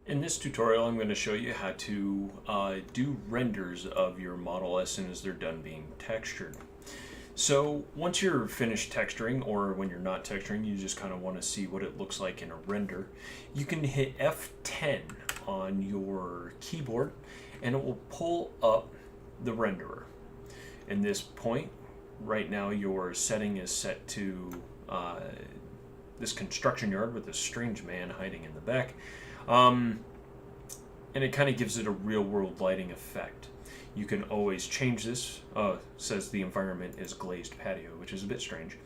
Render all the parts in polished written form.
In this tutorial, I'm going to show you how to do renders of your model as soon as they're done being textured. So once you're finished texturing, or when you're not texturing, you just kind of want to see what it looks like in a render, you can hit F10 on your keyboard and it will pull up the renderer. In this point, right now your setting is set to this construction yard with this strange man hiding in the back. And it kind of gives it a real world lighting effect. You can always change this. Says the environment is glazed patio, which is a bit strange.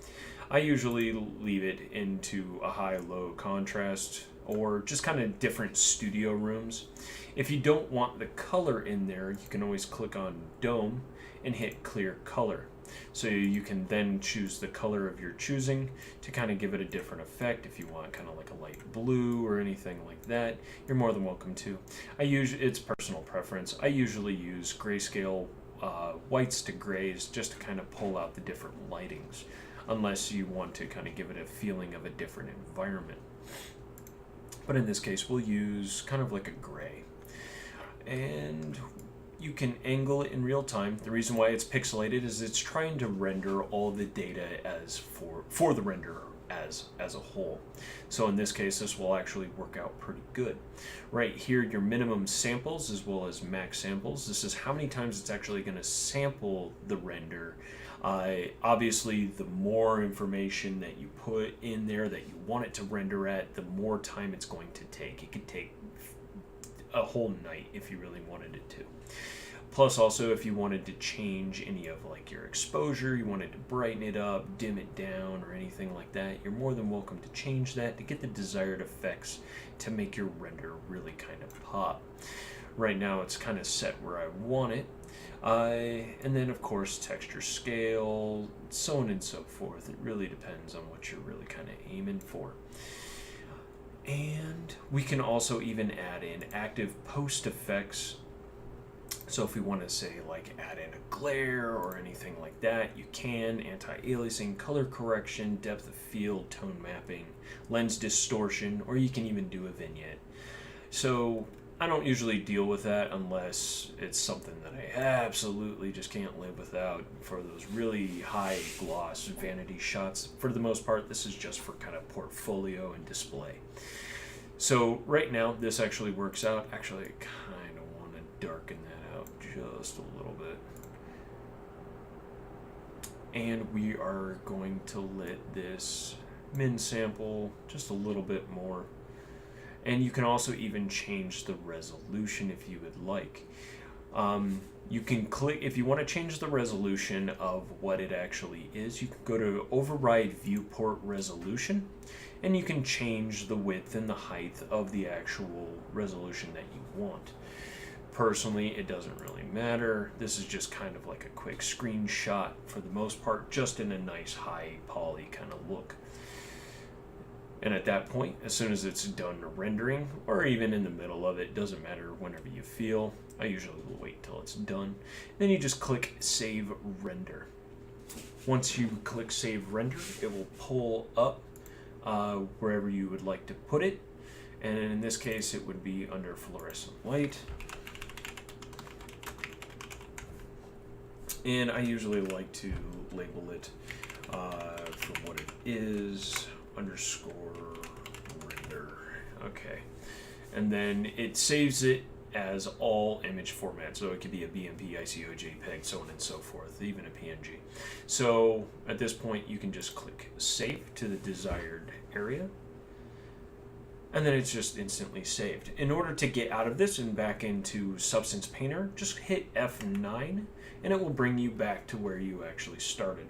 I usually leave it into a high-low contrast or just kind of different studio rooms. If you don't want the color in there, you can always click on Dome and hit Clear Color. So you can then choose the color of your choosing to kind of give it a different effect. If you want kind of like a light blue or anything like that, you're more than welcome to. It's personal preference. I usually use grayscale whites to grays just to kind of pull out the different lightings, unless you want to kind of give it a feeling of a different environment. But in this case, we'll use kind of like a gray. And you can angle it in real time. The reason why it's pixelated is it's trying to render all the data as for the renderer as a whole. So in this case, this will actually work out pretty good. Right here, your minimum samples as well as max samples. This is how many times it's actually going to sample the render. Obviously, the more information that you put in there that you want it to render at, the more time it's going to take. It could take a whole night if you really wanted it to. Plus also, if you wanted to change any of like your exposure, you wanted to brighten it up, dim it down, or anything like that, you're more than welcome to change that to get the desired effects to make your render really kind of pop. Right now it's kind of set where I want it. And then of course texture scale, so on and so forth. It really depends on what you're really kind of aiming for. And we can also even add in active post effects. So if we want to say like add in a glare or anything like that, you can. Anti-aliasing, color correction, depth of field, tone mapping, lens distortion, or you can even do a vignette. So I don't usually deal with that unless it's something that I absolutely just can't live without for those really high gloss vanity shots. For the most part, this is just for kind of portfolio and display. So right now, this actually works out. Actually, I kind of want to darken that out just a little bit. And we are going to let this min sample just a little bit more. And you can also even change the resolution if you would like. You can click, if you want to change the resolution of what it actually is, you can go to Override Viewport Resolution, and you can change the width and the height of the actual resolution that you want. Personally, it doesn't really matter. This is just kind of like a quick screenshot for the most part, just in a nice high poly kind of look. And at that point, as soon as it's done rendering, or even in the middle of it, doesn't matter, whenever you feel. I usually will wait till it's done. Then you just click Save Render. Once you click Save Render, it will pull up wherever you would like to put it. And in this case, it would be under fluorescent light. And I usually like to label it for what it is. Underscore render. Okay. And then it saves it as all image format. So it could be a BMP, ICO, JPEG, so on and so forth, even a PNG. So at this point, you can just click Save to the desired area. And then it's just instantly saved. In order to get out of this and back into Substance Painter, just hit F9 and it will bring you back to where you actually started.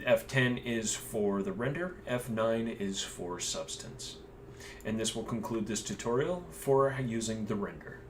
F10 is for the render, F9 is for Substance. And this will conclude this tutorial for using the render.